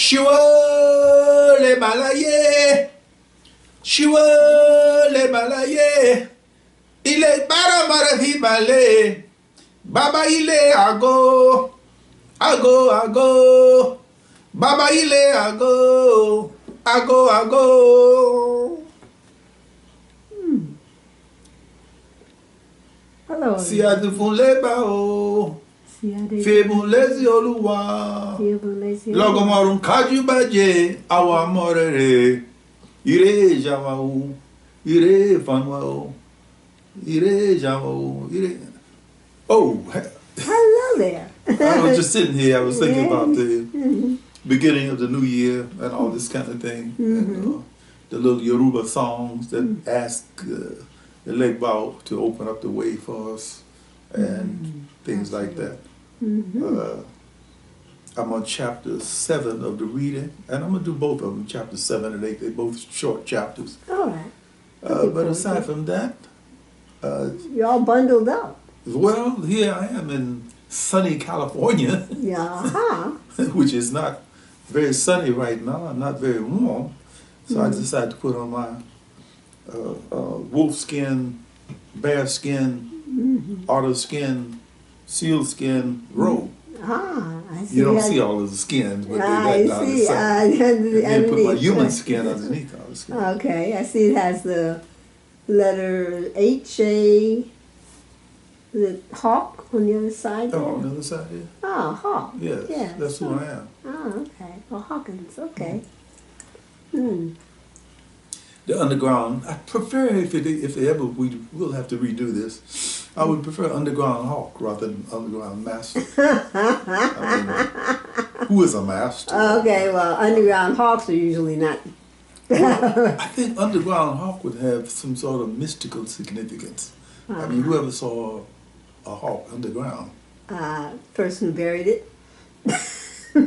Shiwa le malaye, Shiwa le malaye, il est baramaravi balé, Baba il est ago, ago, Baba il est ago, ago. Hello. Si a de fun le ba o, fe bon lezi oluwa, logo marun kaju baje, awa morere, ire jama o, ire fanwa o, ire jama o, ire. Oh, hello there. I was just sitting here, I was thinking about the beginning of the new year and all this kind of thing. And, the little Yoruba songs that ask the Legbao to open up the way for us and things like that. I'm on chapter 7 of the reading, and I'm going to do both of them, chapter 7 and 8. They're both short chapters. All right. But aside from that... you're all bundled up. Well, here I am in sunny California, which is not very sunny right now, not very warm. So I decided to put on my wolf skin, bear skin, otter skin, seal skin robe. I see. You don't see all of the skins, but they got down the side. And then put my human skin underneath all the skin. Okay, I see it has the letter H-A, the hawk on the other side there? Oh, on the other side, yeah. Oh, hawk. Yes, that's who I am. Oh, okay. Well, Hawkins, okay. The underground, I prefer if they ever, we'll have to redo this, I would prefer underground hawk rather than underground master. I mean, who is a master? Okay, well, underground hawks are usually not. I think underground hawk would have some sort of mystical significance. I mean, whoever saw a hawk underground? Person who buried it. Oh,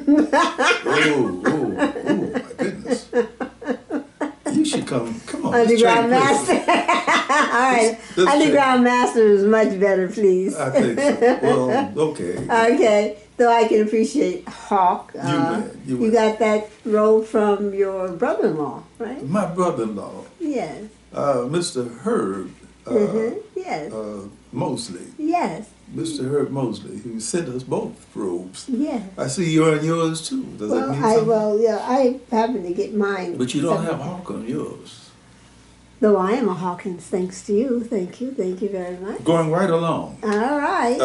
my goodness. You should come on. Underground master. All right. Underground master is much better, please. I think so. Well, okay. Okay. So I can appreciate hawk. You got that robe from your brother-in-law, right? My brother-in-law. Yes. Mr. Herb. Yes. Mosley. Yes. Mr. Herb Mosley, who sent us both robes. Yes. I see you're in yours too. Does that mean something? I happen to get mine. But you don't have hawk on yours. Though I am a Hawkins, thanks to you. Thank you very much. Going right along. All right.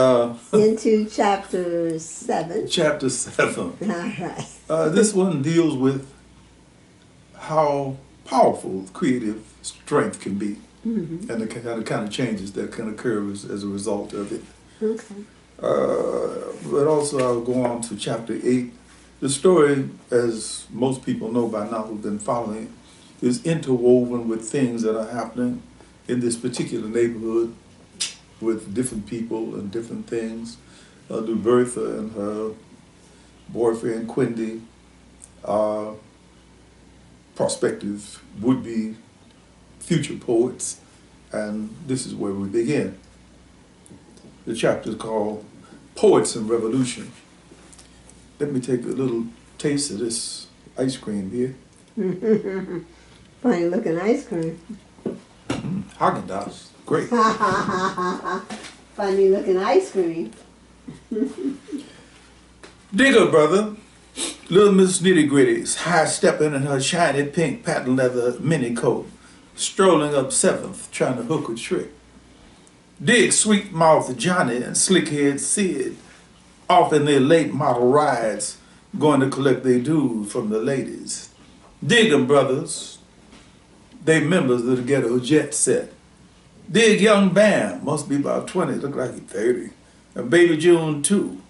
Into chapter 7. Chapter 7. All right. This one deals with how powerful creative strength can be. And the kind of changes that can occur as a result of it. Okay. But also I'll go on to chapter 8. The story, as most people know by now who've been following, is interwoven with things that are happening in this particular neighborhood with different people and different things. Bertha and her boyfriend Quindy are prospective would-be future poets, and this is where we begin. The chapter is called Poets and Revolution. Let me take a little taste of this ice cream here. Funny looking ice cream. Haagen-Dazs, great. Funny looking ice cream. Digger, brother. Little Miss Nitty Gritty's high-stepping in her shiny pink patent leather mini coat, strolling up 7th, trying to hook a trick. Dig sweet-mouthed Johnny and slick-head Sid off in their late model rides, going to collect their dues from the ladies. Dig 'em, brothers. They members of the Ghetto jet set. Dig young Bam, must be about 20, look like he's 30. And Baby June, too.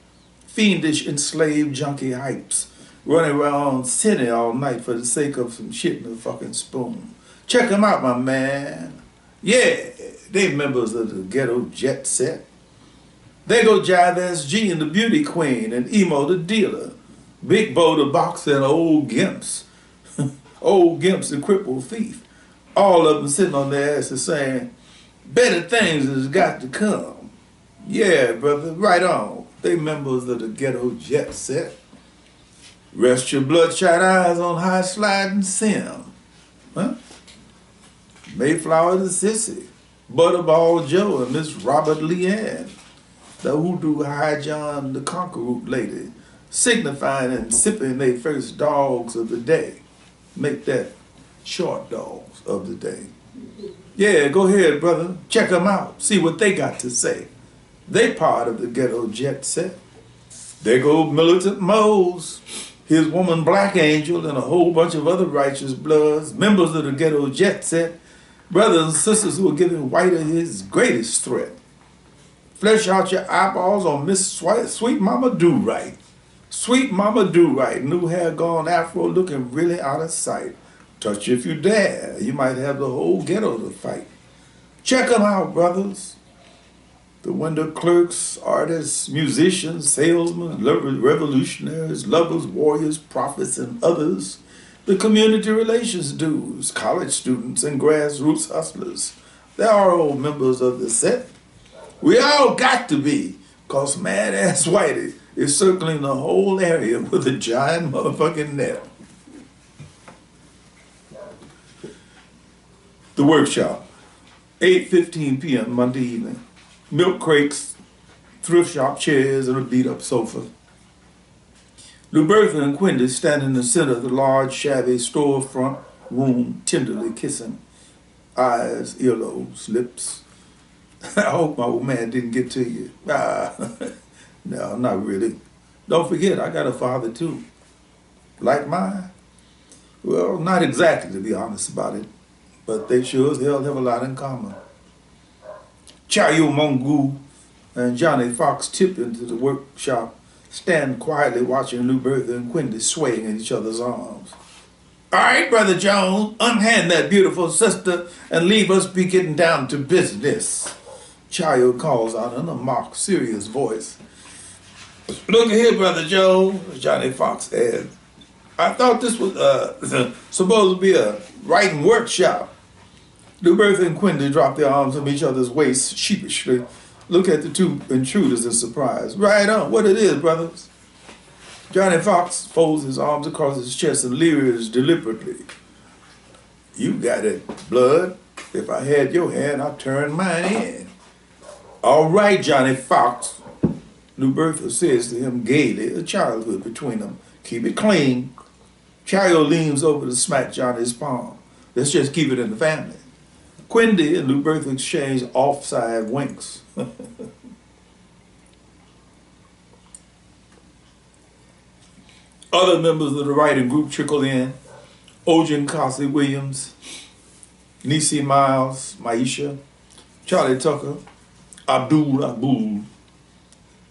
Fiendish enslaved junkie hypes, running around city all night for the sake of some shit in a fucking spoon. Check 'em out, my man. Yeah, they members of the Ghetto jet set. They go Jive SG and the Beauty Queen and Emo the Dealer, Big Bo the Boxer and Old Gimps. Old Gimps the Crippled Thief. All of them sitting on their asses saying, better things has got to come. Yeah, brother, right on. They members of the Ghetto jet set. Rest your bloodshot eyes on high sliding Sim. Huh? Mayflower the Sissy, Butterball Joe, and Miss Robert Leanne, the Hoodoo High John the Conqueror lady, signifying and sipping their first dogs of the day. Make that short dogs of the day. Yeah, go ahead, brother. Check them out. See what they got to say. They part of the ghetto jet set. There go Militant Moles, his woman Black Angel, and a whole bunch of other righteous bloods, members of the ghetto jet set, brothers and sisters who are giving Whiter his greatest threat. Flesh out your eyeballs on Miss Sweet Mama Do-Right. Sweet Mama Do-Right, new hair gone afro, looking really out of sight. Touch if you dare, you might have the whole ghetto to fight. Check them out, brothers. The window clerks, artists, musicians, salesmen, revolutionaries, lovers, warriors, prophets, and others. The community relations dudes, college students, and grassroots hustlers. They are all members of the set. We all got to be, because mad-ass Whitey is circling the whole area with a giant motherfucking net. The workshop, 8:15 p.m. Monday evening. Milk crates, thrift shop chairs, and a beat-up sofa. Lubertha and Quindy stand in the center of the large, shabby storefront room, tenderly kissing. Eyes, earlobes, lips. I hope my old man didn't get to you. No, not really. Don't forget, I got a father too. Like mine? Well, not exactly, to be honest about it. But they sure as hell have a lot in common. Chayo Mongu and Johnny Fox tip into the workshop, stand quietly watching Lubertha and Quindy swaying in each other's arms. All right, Brother Jones, unhand that beautiful sister and leave us be getting down to business. Chayo calls out in a mock, serious voice. Look here, Brother Jones, Johnny Fox adds. I thought this was supposed to be a writing workshop. Lubertha and Quindy drop their arms from each other's waists sheepishly, look at the two intruders in surprise. Right on, what it is, brothers? Johnny Fox folds his arms across his chest and leers deliberately. You got it, blood. If I had your hand, I'd turn mine in. All right, Johnny Fox, Lubertha says to him gaily, a childhood between them. Keep it clean. Chayo leans over to smack Johnny's palm. Let's just keep it in the family. Quindy and Lubertha exchange offside winks. Other members of the writing group trickle in. Ojan Cosley Williams, Niecy Miles, Maisha, Charlie Tucker, Abdul.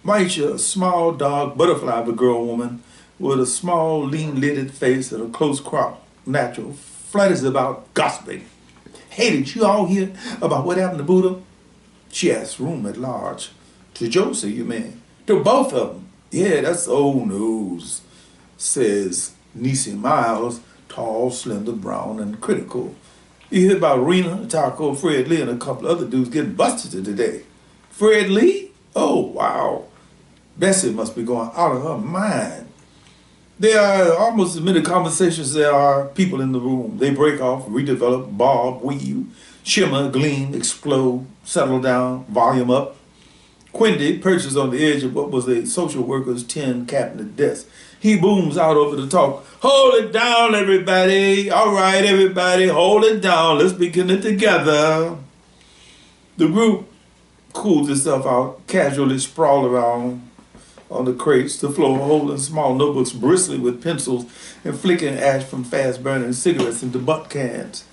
Maisha, a small, dark, butterfly of a girl woman with a small, lean-lidded face and a close-cropped natural, flutters about gossiping. Hey, did you all hear about what happened to Buddha? She asked room at large. To Josie, you mean? To both of them. Yeah, that's old news, says Niecy Miles, tall, slender, brown, and critical. You hear about Rena, Taco, Fred Lee, and a couple other dudes getting busted today. Fred Lee? Oh, wow. Bessie must be going out of her mind. There are almost as many conversations as there are people in the room. They break off, redevelop, bob, weave, shimmer, gleam, explode, settle down, volume up. Quindy perches on the edge of what was a social worker's tin cabinet desk. He booms out over the talk. Hold it down, everybody. All right, everybody, hold it down. Let's begin it together. The group cools itself out, casually sprawl around on the crates, the floor holding small notebooks bristling with pencils and flicking ash from fast-burning cigarettes into butt cans.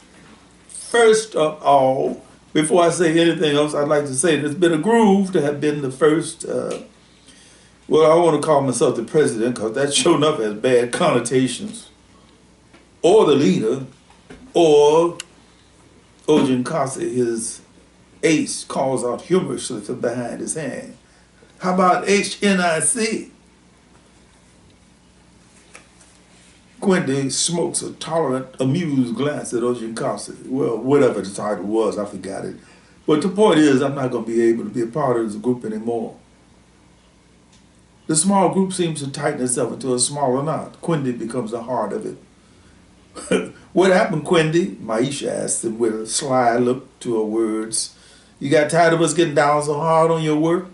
First of all, before I say anything else, I'd like to say that it's been a groove to have been the first, well, I want to call myself the president because that sure enough has bad connotations, or the leader, or Ojan Kasi, his ace, calls out humorously from behind his hand. How about HNIC? Quindy smokes a tolerant, amused glance at Ojan Kasi. Well, whatever the title was, I forgot it. But the point is, I'm not going to be able to be a part of this group anymore. The small group seems to tighten itself into a smaller knot. Quindy becomes the heart of it. What happened, Quindy? Maisha asked him with a sly look to her words. You got tired of us getting down so hard on your work?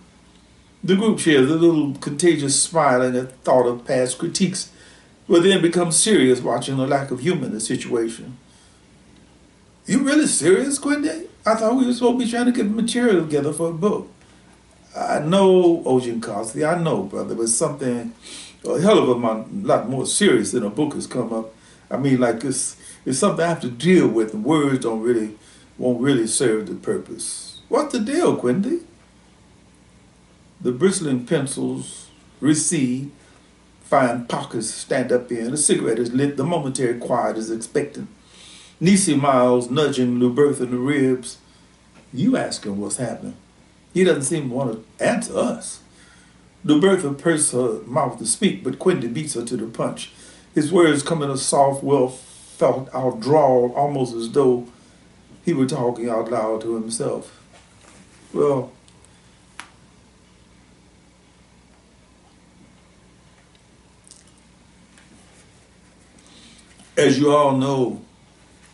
The group shares a little contagious smiling at thought of past critiques, but then becomes serious watching the lack of humor in the situation. You really serious, Quindy? I thought we were supposed to be trying to get material together for a book. I know, Odie Hawkins, I know, brother, but something a hell of a lot more serious than a book has come up. I mean, like it's something I have to deal with, and words won't really serve the purpose. What's the deal, Quindy? The bristling pencils recede, fine pockets stand up in, a cigarette is lit, the momentary quiet is expectant. Niecy Miles nudging Lubertha in the ribs. You ask him what's happening. He doesn't seem to want to answer us. Lubertha pursed her mouth to speak, but Quindy beats her to the punch. His words come in a soft, well-felt-out drawl, almost as though he were talking out loud to himself. Well, as you all know,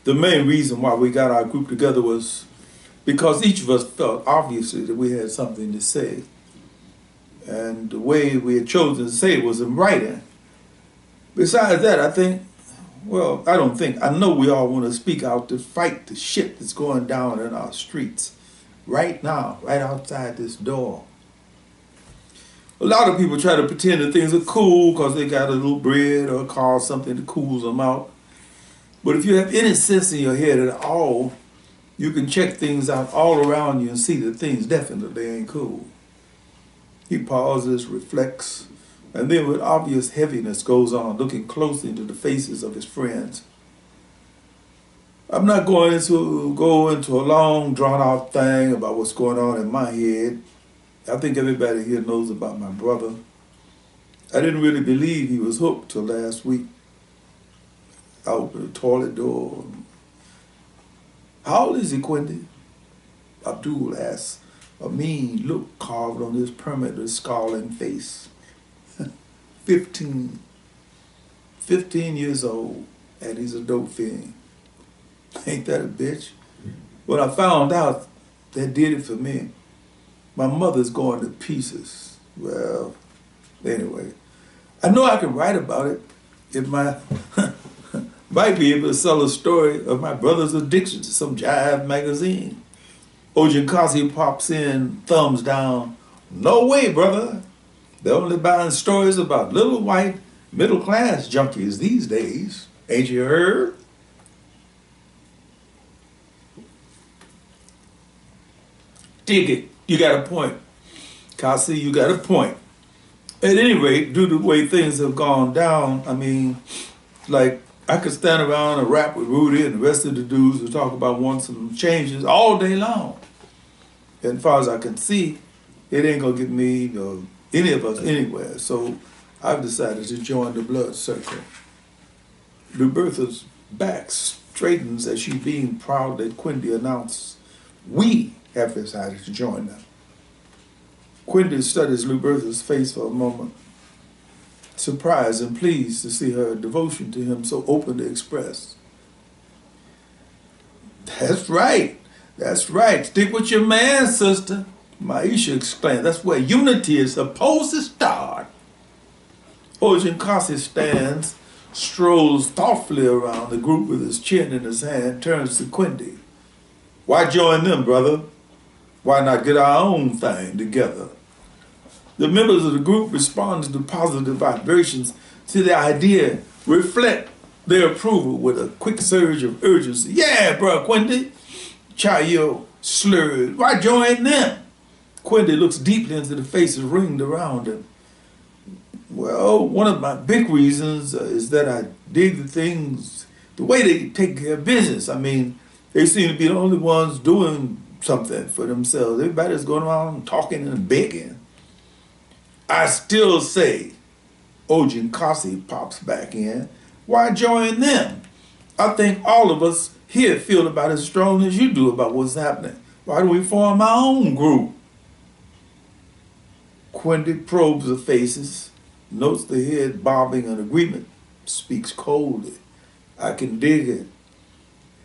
the main reason why we got our group together was because each of us felt, obviously, that we had something to say. And the way we had chosen to say it was in writing. Besides that, I know we all want to speak out to fight the shit that's going down in our streets right now, right outside this door. A lot of people try to pretend that things are cool because they got a little bread or a car, something that cools them out. But if you have any sense in your head at all, you can check things out all around you and see that things definitely ain't cool. He pauses, reflects, and then with obvious heaviness goes on, looking closely into the faces of his friends. I'm not going to go into a long, drawn-out thing about what's going on in my head. I think everybody here knows about my brother. I didn't really believe he was hooked till last week. I opened the toilet door. How old is he, Quindy? Abdul asks, a mean look carved on his permanently scowling face. 15. 15 years old, and he's a dope fiend. Ain't that a bitch? When I found out, that did it for me. My mother's going to pieces. Well, anyway, I know I can write about it. It might be able to sell a story of my brother's addiction to some jive magazine. Odie pops in, thumbs down. No way, brother. They're only buying stories about little white middle-class junkies these days. Ain't you heard? Dig it. You got a point. Kasi, you got a point. At any rate, due to the way things have gone down, I mean, like, I could stand around and rap with Rudy and the rest of the dudes who talk about wanting some changes all day long. And as far as I can see, it ain't gonna get me or any of us anywhere. So I've decided to join the blood circle. Lubertha's back straightens as she being proud that Quindy announced, we have decided to join them. Quindy studies Lubertha's face for a moment, surprised and pleased to see her devotion to him so openly expressed. That's right. That's right. Stick with your man, sister. Maisha exclaimed. That's where unity is supposed to start. Odie stands, strolls thoughtfully around the group with his chin in his hand, turns to Quindy. Why join them, brother? Why not get our own thing together? The members of the group responded to positive vibrations to the idea, reflect their approval with a quick surge of urgency. Yeah, bro, Quindy. Chayo slurred. Why join them? Quindy looks deeply into the faces ringed around him. Well, one of my big reasons is that I dig the way they take care of business. I mean, they seem to be the only ones doing something for themselves. Everybody's going around talking and begging. I still say, Odie pops back in, why join them? I think all of us here feel about as strong as you do about what's happening. Why don't we form our own group? Quindy probes the faces, notes the head bobbing in agreement, speaks coldly. I can dig it.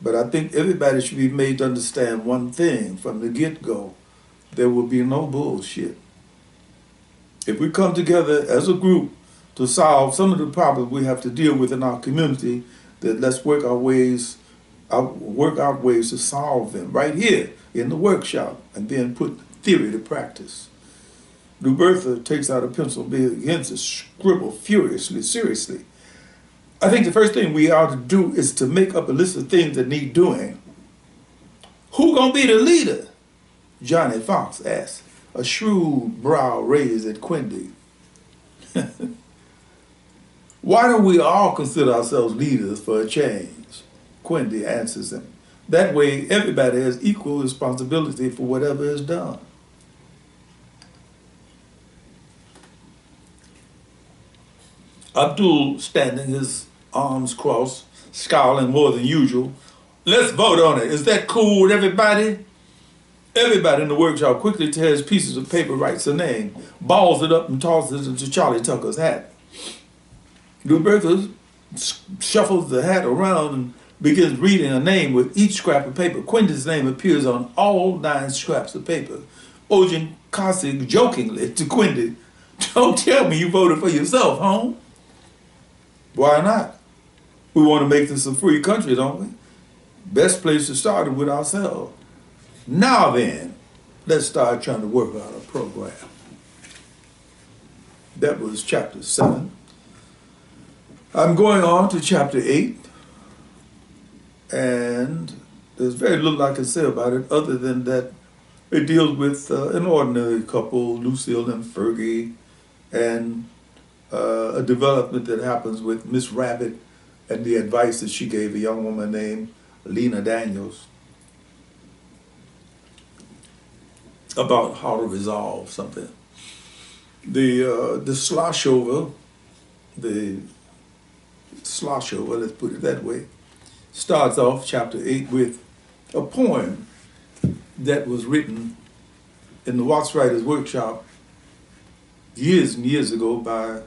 But I think everybody should be made to understand one thing from the get-go. There will be no bullshit. If we come together as a group to solve some of the problems we have to deal with in our community, then let's work out ways to solve them right here in the workshop and then put theory to practice. Lou Bertha takes out a pencil, begins to scribble furiously, seriously. I think the first thing we ought to do is to make up a list of things that need doing. Who gonna be the leader? Johnny Fox asked, a shrewd brow raised at Quindy. Why don't we all consider ourselves leaders for a change? Quindy answers him. That way everybody has equal responsibility for whatever is done. Abdul, standing his arms crossed, scowling more than usual. Let's vote on it. Is that cool with everybody? Everybody in the workshop quickly tears pieces of paper, writes a name, balls it up and tosses it into Charlie Tucker's hat. Roberta shuffles the hat around and begins reading a name with each scrap of paper. Quindy's name appears on all 9 scraps of paper. Ojin Kasig jokingly to Quindy, don't tell me you voted for yourself, huh? Why not? We want to make this a free country, don't we? Best place to start is with ourselves. Now then, let's start trying to work out a program. That was chapter 7. I'm going on to chapter 8, and there's very little I can say about it other than that it deals with an ordinary couple, Lucille and Fergy, and a development that happens with Miss Rabbit and the advice that she gave a young woman named Lena Daniels about how to resolve something. The slosh over, let's put it that way, starts off chapter 8 with a poem that was written in the Watts Writers Workshop years and years ago by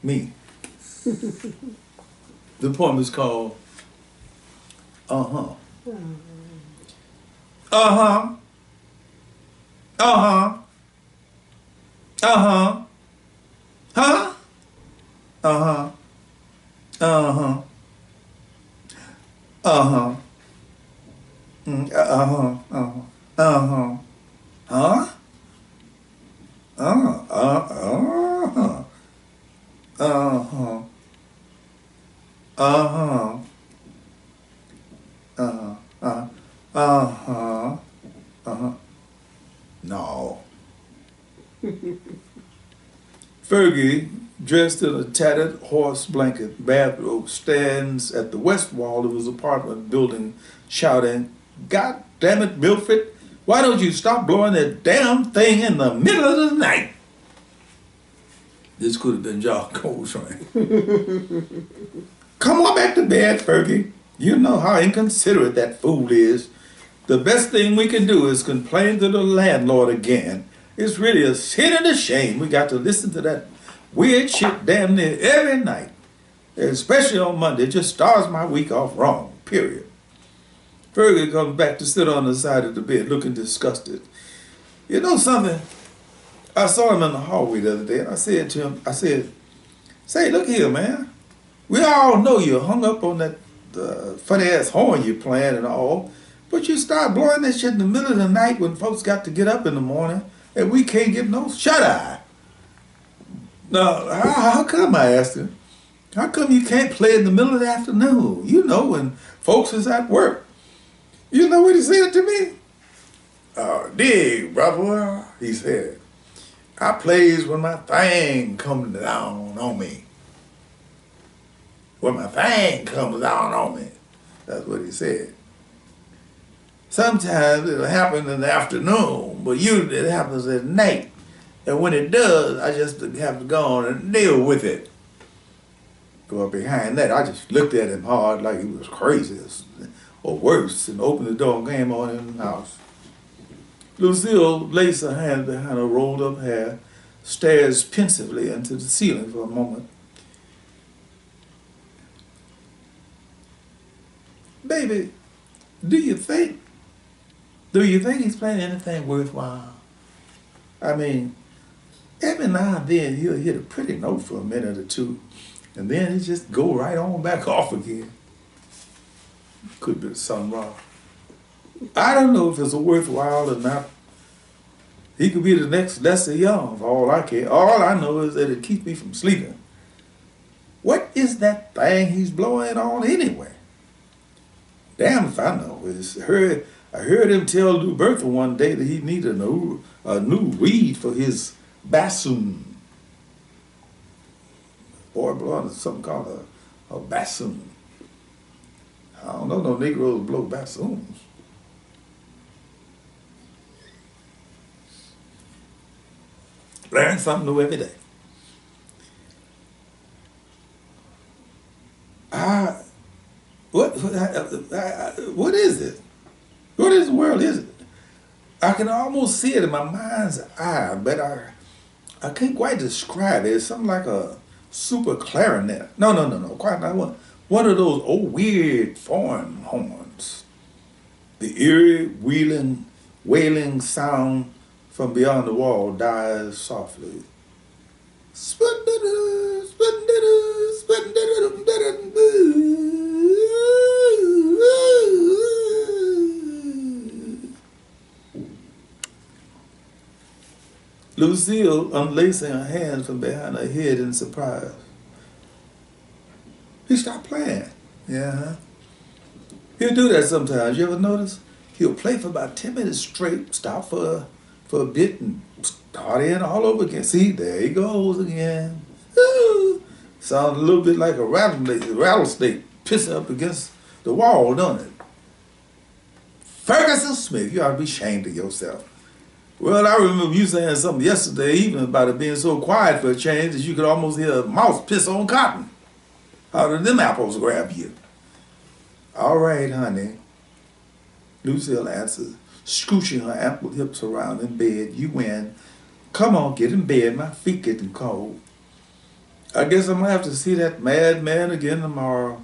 me. The poem is called Uh-huh. Uh-huh. Uh-huh. Uh-huh. Huh? Uh-huh. Uh-huh. Uh-huh. Uh-huh. Uh-huh. Uh-huh. Huh? Uh-huh. Uh-huh. Uh-huh. Uh-huh. Uh-huh. Uh-huh. Uh-huh. No. Fergie, dressed in a tattered horse blanket bathrobe, stands at the west wall of his apartment building, shouting, God damn it, Milford, why don't you stop blowing that damn thing in the middle of the night? This could have been John Coltrane. Come on back to bed, Fergie. You know how inconsiderate that fool is. The best thing we can do is complain to the landlord again. It's really a sin and a shame we got to listen to that weird shit damn near every night. Especially on Monday. It just starts my week off wrong, period. Fergie comes back to sit on the side of the bed looking disgusted. You know something? I saw him in the hallway the other day and I said to him, say, look here, man. We all know you're hung up on that funny ass horn you're playing and all, but you start blowing that shit in the middle of the night when folks got to get up in the morning and we can't get no shut-eye. Now, how come, I asked him, how come you can't play in the middle of the afternoon? You know, when folks is at work. You know what he said to me? Dig, brother, he said. I plays when my thing comes down on me. When my thing comes down on me. That's what he said. Sometimes it'll happen in the afternoon, but usually it happens at night. And when it does, I just have to go on and deal with it. Go behind that, I just looked at him hard like he was crazy or worse and opened the door and came on in the house. Lucille lays her hand behind her rolled up hair, stares pensively into the ceiling for a moment. Baby, do you think he's playing anything worthwhile? I mean, every now and then he'll hit a pretty note for a minute or two, and then he just go right on back off again. Could be something wrong. I don't know if it's worthwhile or not. He could be the next Lester Young, for all I care. All I know is that it keeps me from sleeping. What is that thing he's blowing on anyway? Damn if I know. I heard him tell Lou Bertha one day that he needed a new reed for his bassoon. Boy blowing something called a bassoon. I don't know no Negroes blow bassoons. Learn something new every day. What is it? What in the world is it? I can almost see it in my mind's eye, but I can't quite describe it. It's something like a super clarinet. No, quite not one. One of those old weird foreign horns. The eerie, wailing sound from beyond the wall dies softly. Lucille unlacing her hands from behind her head in surprise. He stopped playing. Yeah. He'll do that sometimes. You ever notice? He'll play for about 10 minutes straight, stop for a bit, and start in all over again. See, there he goes again. Ooh. Sounds a little bit like a rattlesnake pissing up against the wall, don't it? Ferguson Smith, you ought to be ashamed of yourself. Well, I remember you saying something yesterday evening about it being so quiet for a change that you could almost hear a mouse piss on cotton. How did them apples grab you? All right, honey, Lucille answered, scooching her ample hips around in bed. You win. Come on, get in bed. My feet getting cold. I guess I'm going to have to see that madman again tomorrow.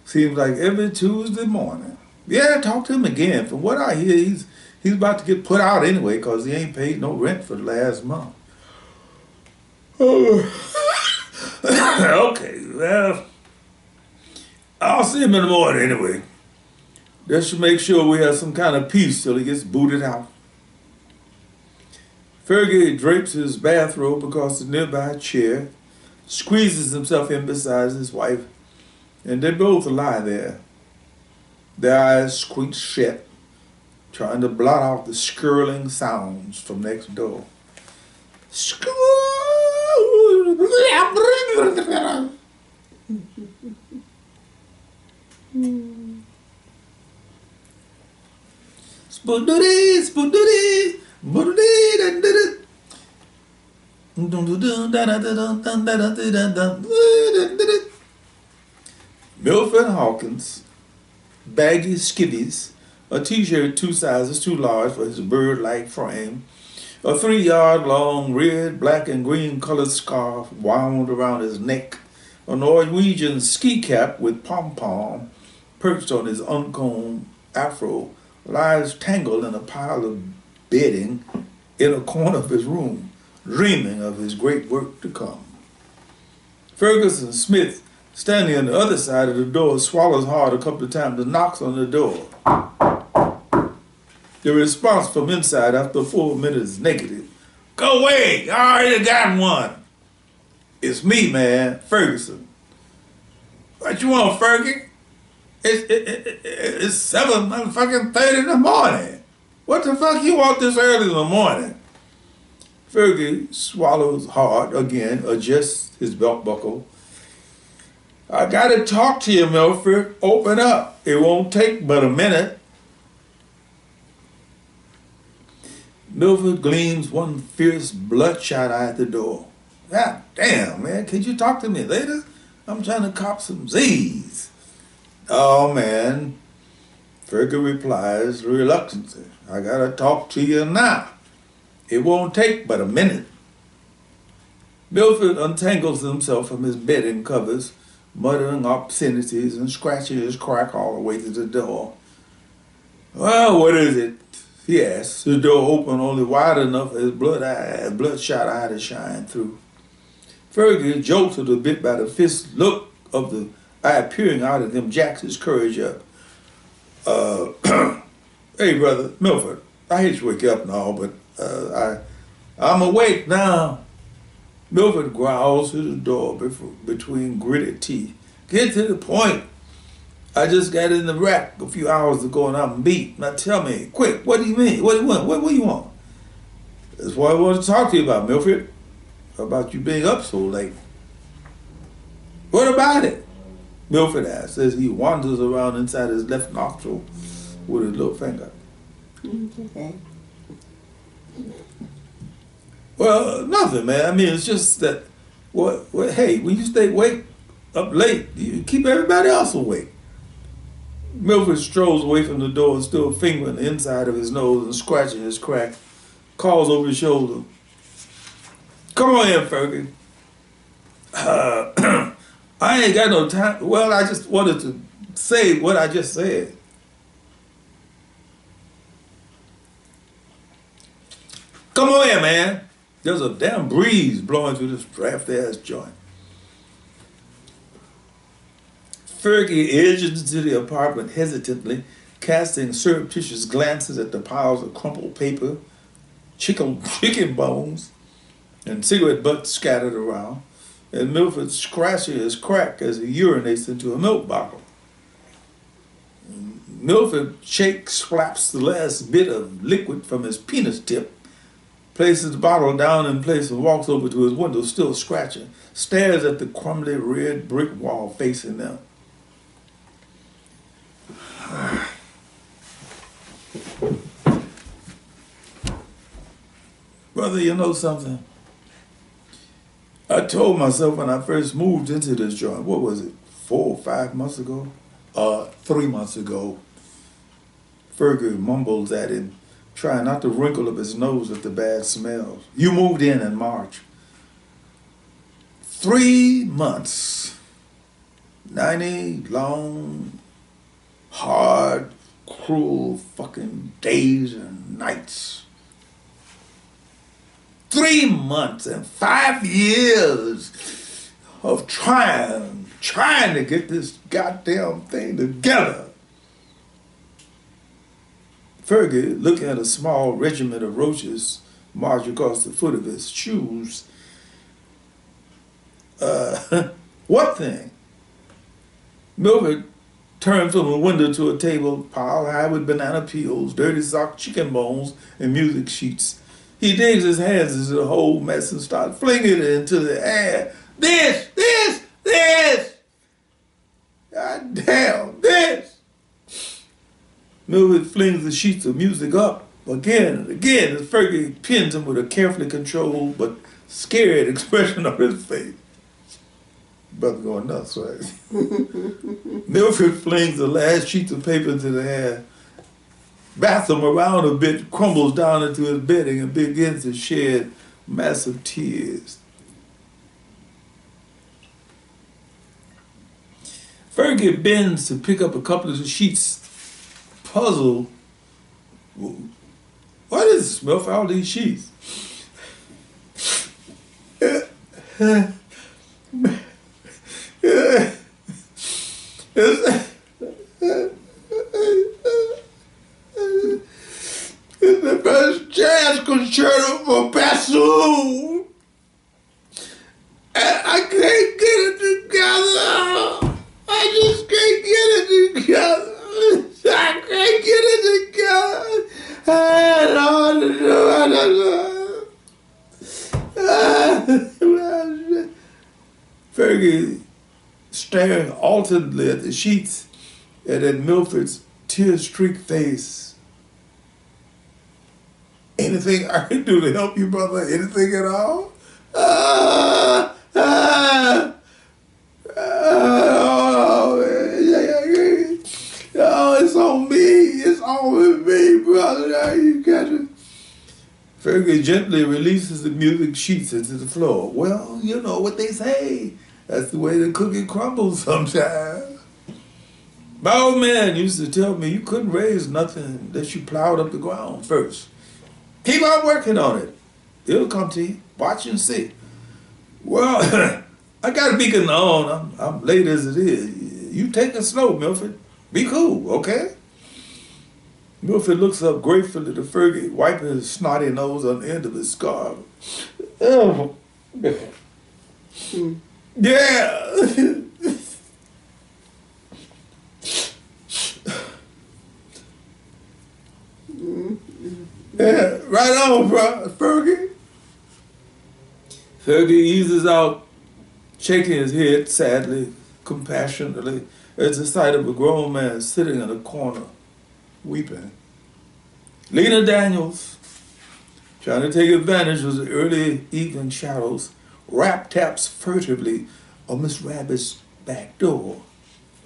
Seems like every Tuesday morning. Yeah, talk to him again. From what I hear, he's about to get put out anyway because he ain't paid no rent for the last month. Okay, well, I'll see him in the morning anyway. Just to make sure we have some kind of peace till he gets booted out. Fergie drapes his bathrobe across the nearby chair, squeezes himself in beside his wife, and they both lie there, their eyes squeaked shut, trying to blot out the skirling sounds from next door. Milford Hawkins, baggy skivvies, a t-shirt 2 sizes too large for his bird-like frame, a 3-yard-long red, black, and green colored scarf wound around his neck, a Norwegian ski cap with pom-pom perched on his uncombed afro, lies tangled in a pile of bedding in a corner of his room, dreaming of his great work to come. Ferguson Smith, standing on the other side of the door, swallows hard a couple of times and knocks on the door. The response from inside after a full minute is negative. Go away, I already got one. It's me, man, Ferguson. What you want, Fergie? It's 7:30 in the morning. What the fuck you want this early in the morning? Fergie swallows hard again, adjusts his belt buckle. I gotta talk to you, Milford. Open up. It won't take but a minute. Milford gleams one fierce bloodshot eye at the door. God damn, man. Could you talk to me later? I'm trying to cop some Z's. Oh, man. Fergie replies reluctantly, I gotta talk to you now. It won't take but a minute. Milford untangles himself from his bedding covers, muttering obscenities and scratching his crack all the way to the door. Well, what is it? He asks, the door open only wide enough for his bloodshot eye to shine through. Fergie, jolted a bit by the fierce look of the eye peering out at him, jacks his courage up. Hey, brother, Milford, I hate to wake you up and all, but I'm awake now. Milford growls through the door between gritted teeth. Get to the point. I just got in the rack a few hours ago and I'm beat. Now tell me, quick, what do you mean? What do you want? What do you want? That's what I want to talk to you about, Milford. About you being up so late. What about it? Milford asks as he wanders around inside his left nostril with his little finger. Okay. Well, nothing, man. I mean, it's just that, hey, when you stay up late, you keep everybody else awake. Milford strolls away from the door, still fingering the inside of his nose and scratching his crack, calls over his shoulder. Come on in, Fergie. I ain't got no time. Well, I just wanted to say what I just said. Come on in, man. There's a damn breeze blowing through this draft-ass joint. Fergie edges into the apartment hesitantly, casting surreptitious glances at the piles of crumpled paper, chicken bones, and cigarette butts scattered around, and Milford scratches his crack as he urinates into a milk bottle. Milford slaps the last bit of liquid from his penis tip, places the bottle down in place and walks over to his window, still scratching, stares at the crumbly red brick wall facing them. Brother, you know something? I told myself when I first moved into this joint, what was it, 4 or 5 months ago? 3 months ago. Fergie mumbles at him, trying not to wrinkle up his nose at the bad smells. You moved in March. 3 months. 90 long, hard, cruel fucking days and nights. 3 months and 5 years of trying to get this goddamn thing together. Fergie, looking at a small regiment of roaches march across the foot of his shoes. What thing? Milford turned from a window to a table piled high with banana peels, dirty sock chicken bones, and music sheets. He digs his hands into the whole mess and starts flinging it into the air. This! God damn, this! Milford flings the sheets of music up again and again as Fergie pins him with a carefully controlled but scared expression on his face. Brother going nuts, right? Milford flings the last sheets of paper into the air, bats him around a bit, crumbles down into his bedding and begins to shed massive tears. Fergie bends to pick up a couple of the sheets, puzzled. What is the smell for all these sheets? It's the best jazz concerto for bassoon. And I can't get it together. I just can't get it together. I can't get it together. Fergie staring alternately at the sheets and at Milford's tear-streaked face. Anything I can do to help you, brother? Anything at all? Oh, it's on me. now you got it. Fergie gently releases the music sheets into the floor. Well, you know what they say. That's the way the cookie crumbles sometimes. My old man used to tell me you couldn't raise nothing unless you plowed up the ground first. Keep on working on it. It'll come to you. Watch and see. Well, I gotta be getting on. I'm late as it is. You take it slow, Milford. Be cool, okay? Milford looks up gratefully to Fergie, wiping his snotty nose on the end of his scarf. Oh. Yeah. Yeah, right on, bro, Fergie. Fergie eases out, shaking his head sadly, compassionately, at the sight of a grown man sitting in a corner, weeping. Lena Daniels, trying to take advantage of the early evening shadows, rap taps furtively on Miss Rabbit's back door.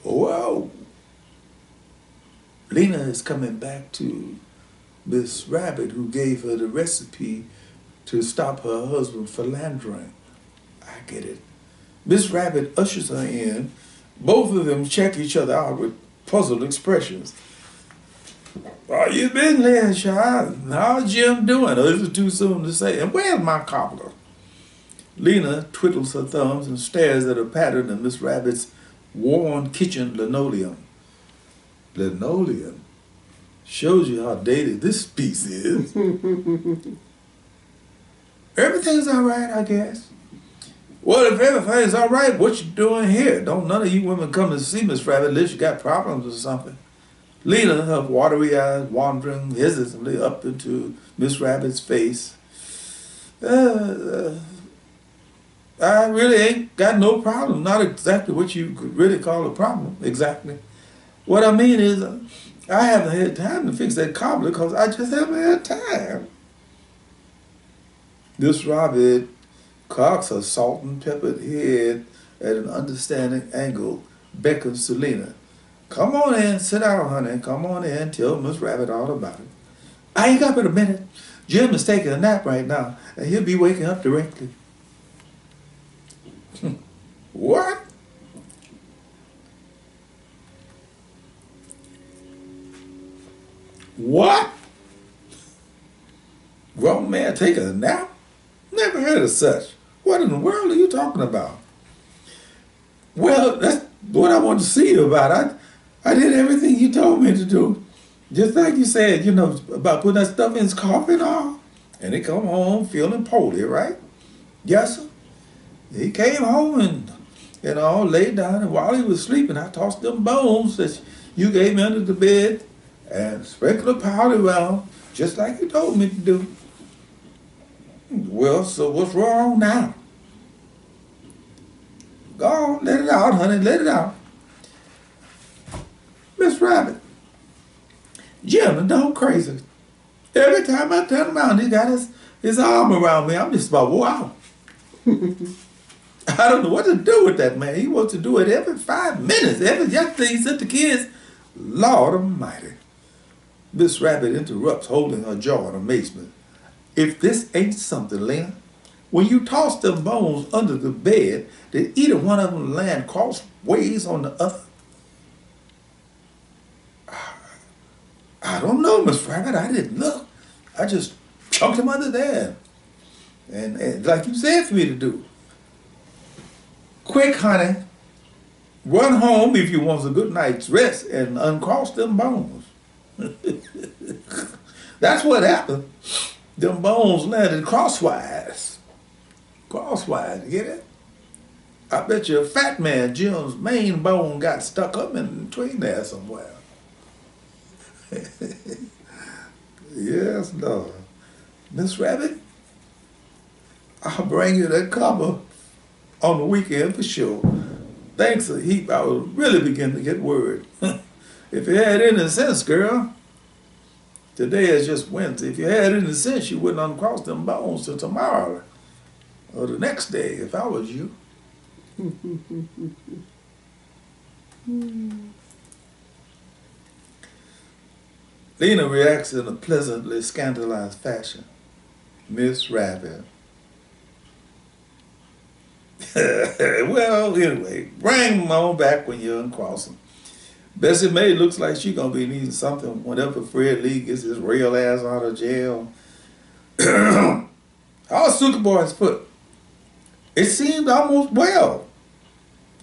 Whoa! Lena is coming back to Miss Rabbit, who gave her the recipe to stop her husband philandering. I get it. Miss Rabbit ushers her in. Both of them check each other out with puzzled expressions. Oh, you been there, child? How's Jim doing? Or is it too soon to say? And where's my cobbler? Lena twiddles her thumbs and stares at a pattern in Miss Rabbit's worn kitchen linoleum. Linoleum? Shows you how dated this piece is. Everything's all right, I guess. Well, if everything's all right, what you doing here? Don't none of you women come to see Miss Rabbit unless you got problems or something. Lena, her watery eyes wandering hesitantly up into Miss Rabbit's face. I really ain't got no problem. Not exactly what you could really call a problem, exactly. What I mean is, I haven't had time to fix that cobbler because I just haven't had time. Miss Rabbit cocks her salt and peppered head at an understanding angle, beckons to Lena. Come on in, sit down, honey. Come on in, tell Miss Rabbit all about it. I ain't got but a minute. Jim is taking a nap right now, and he'll be waking up directly. What? What? Grown man taking a nap? Never heard of such. What in the world are you talking about? Well, that's what I want to see you about. I did everything you told me to do. Just like you said, you know, about putting that stuff in his coffee and all. And he come home feeling poorly, right? Yes, sir. He came home and, you know, laid down, and while he was sleeping, I tossed them bones that you gave me under the bed and sprinkled the powder around, just like you told me to do. Well, so what's wrong now? Go on, let it out, honey, let it out. Miss Rabbit, Jim done crazy. Every time I turn around, he got his arm around me. I'm just about, wow. I don't know what to do with that man. He wants to do it every 5 minutes. Yesterday he said to the kids, Lord Almighty. Miss Rabbit interrupts, holding her jaw in amazement. If this ain't something, Lena, when you toss them bones under the bed, did either one of them land crossways on the other? I don't know, Miss Rabbit. I didn't look. I just chunked them under there. And like you said for me to do. Quick, honey. Run home if you want a good night's rest and uncross them bones. That's what happened. Them bones landed crosswise. Crosswise, you get it? I bet you a fat man, Jim's main bone got stuck up in between there somewhere. Yes, Lord. Miss Rabbit, I'll bring you that cover on the weekend for sure. Thanks a heap. I was really beginning to get worried. If you had any sense, girl, today is just Wednesday. If you had any sense, you wouldn't uncross them bones till tomorrow or the next day if I was you. Lena reacts in a pleasantly scandalized fashion. Miss Rabbit. Well, anyway, bring them on back when you're uncrossing. Bessie Mae looks like she's gonna be needing something whenever Fred Lee gets his real ass out of jail. How's Sugar Boy's foot? It seemed almost well.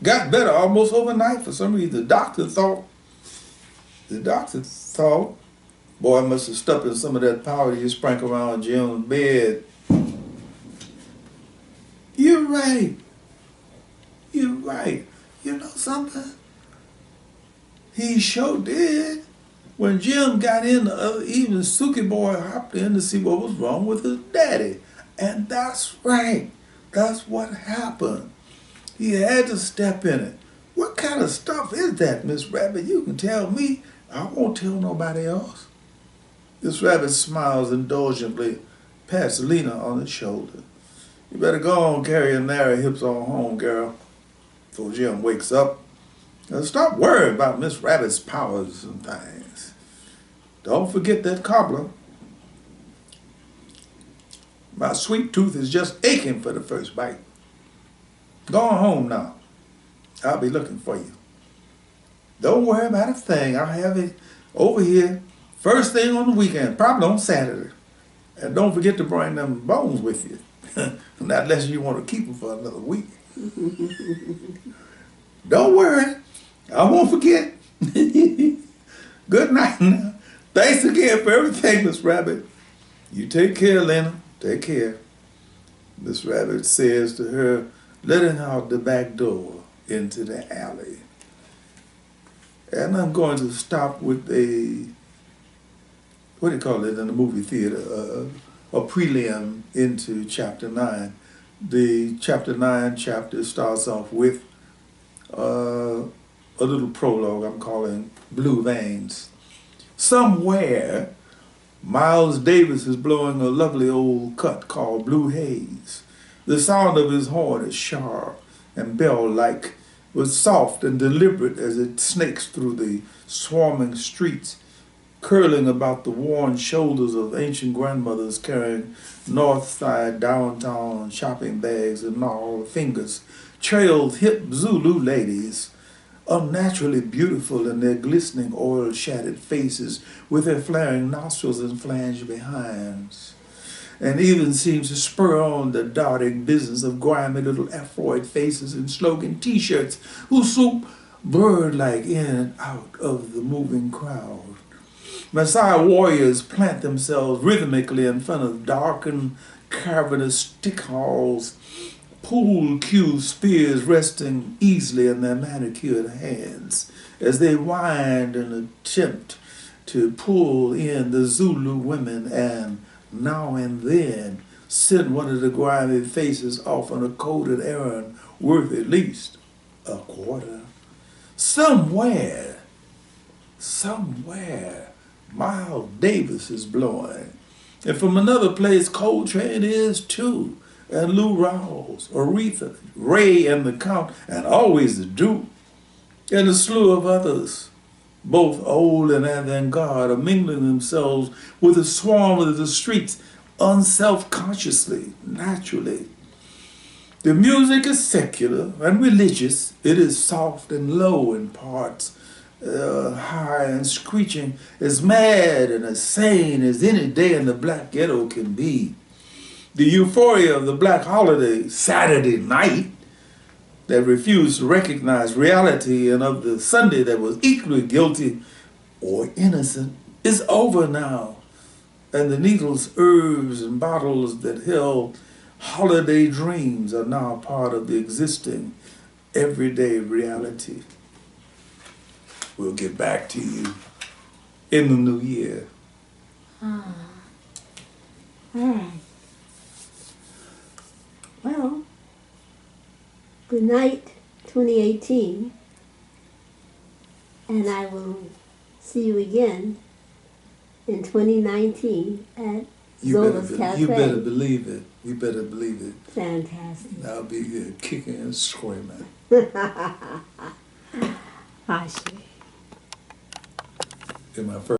Got better almost overnight for some reason. The doctor thought, boy must have stuck in some of that powder you sprinkle around Jim's bed. You're right. You're right. You know something? He sure did. When Jim got in the other evening, Suki Boy hopped in to see what was wrong with his daddy. And that's right. That's what happened. He had to step in it. What kind of stuff is that, Miss Rabbit? You can tell me. I won't tell nobody else. Miss Rabbit smiles indulgently, pats Lena on the shoulder. You better go on, carry your narrow hips on home, girl, before Jim wakes up. Now stop worrying about Miss Rabbit's powers and things. Don't forget that cobbler. My sweet tooth is just aching for the first bite. Go on home now. I'll be looking for you. Don't worry about a thing. I'll have it over here first thing on the weekend, probably on Saturday. And don't forget to bring them bones with you. Not unless you want to keep them for another week. Don't worry. I won't forget. Good night now. Thanks again for everything, Miss Rabbit. You take care, Lena. Take care. Miss Rabbit says to her, letting out the back door into the alley. And I'm going to stop with a, what do you call it in the movie theater, a prelim into chapter 9. The chapter 9 chapter starts off with a little prologue I'm calling Blue Veins. Somewhere, Miles Davis is blowing a lovely old cut called Blue Haze. The sound of his horn is sharp and bell-like, but soft and deliberate as it snakes through the swarming streets, curling about the worn shoulders of ancient grandmothers carrying north side downtown shopping bags and gnarled fingers, trailed hip Zulu ladies, unnaturally beautiful in their glistening oil-shaded faces with their flaring nostrils and flanged behinds, and even seems to spur on the darting business of grimy little Afroid faces in slogan T-shirts who swoop bird-like in and out of the moving crowd. Maasai warriors plant themselves rhythmically in front of darkened, cavernous stick halls, pool cue spears resting easily in their manicured hands as they wind and attempt to pull in the Zulu women and now and then send one of the grimy faces off on a coded errand worth at least a quarter. Somewhere, Miles Davis is blowing. And from another place, Coltrane is too. And Lou Rawls, Aretha, Ray and the Count, and always the Duke, and a slew of others, both old and avant-garde, are mingling themselves with the swarm of the streets unself-consciously, naturally. The music is secular and religious. It is soft and low in parts, high and screeching, as mad and as sane as any day in the black ghetto can be. The euphoria of the black holiday, Saturday night, that refused to recognize reality and of the Sunday that was equally guilty or innocent, is over now. And the needles, herbs, and bottles that held holiday dreams are now part of the existing everyday reality. We'll get back to you in the new year. All right. Well, good night, 2018, and I will see you again in 2019 at Zola's Cafe. You better believe it. You better believe it. Fantastic. I'll be here kicking and screaming. I see. In my first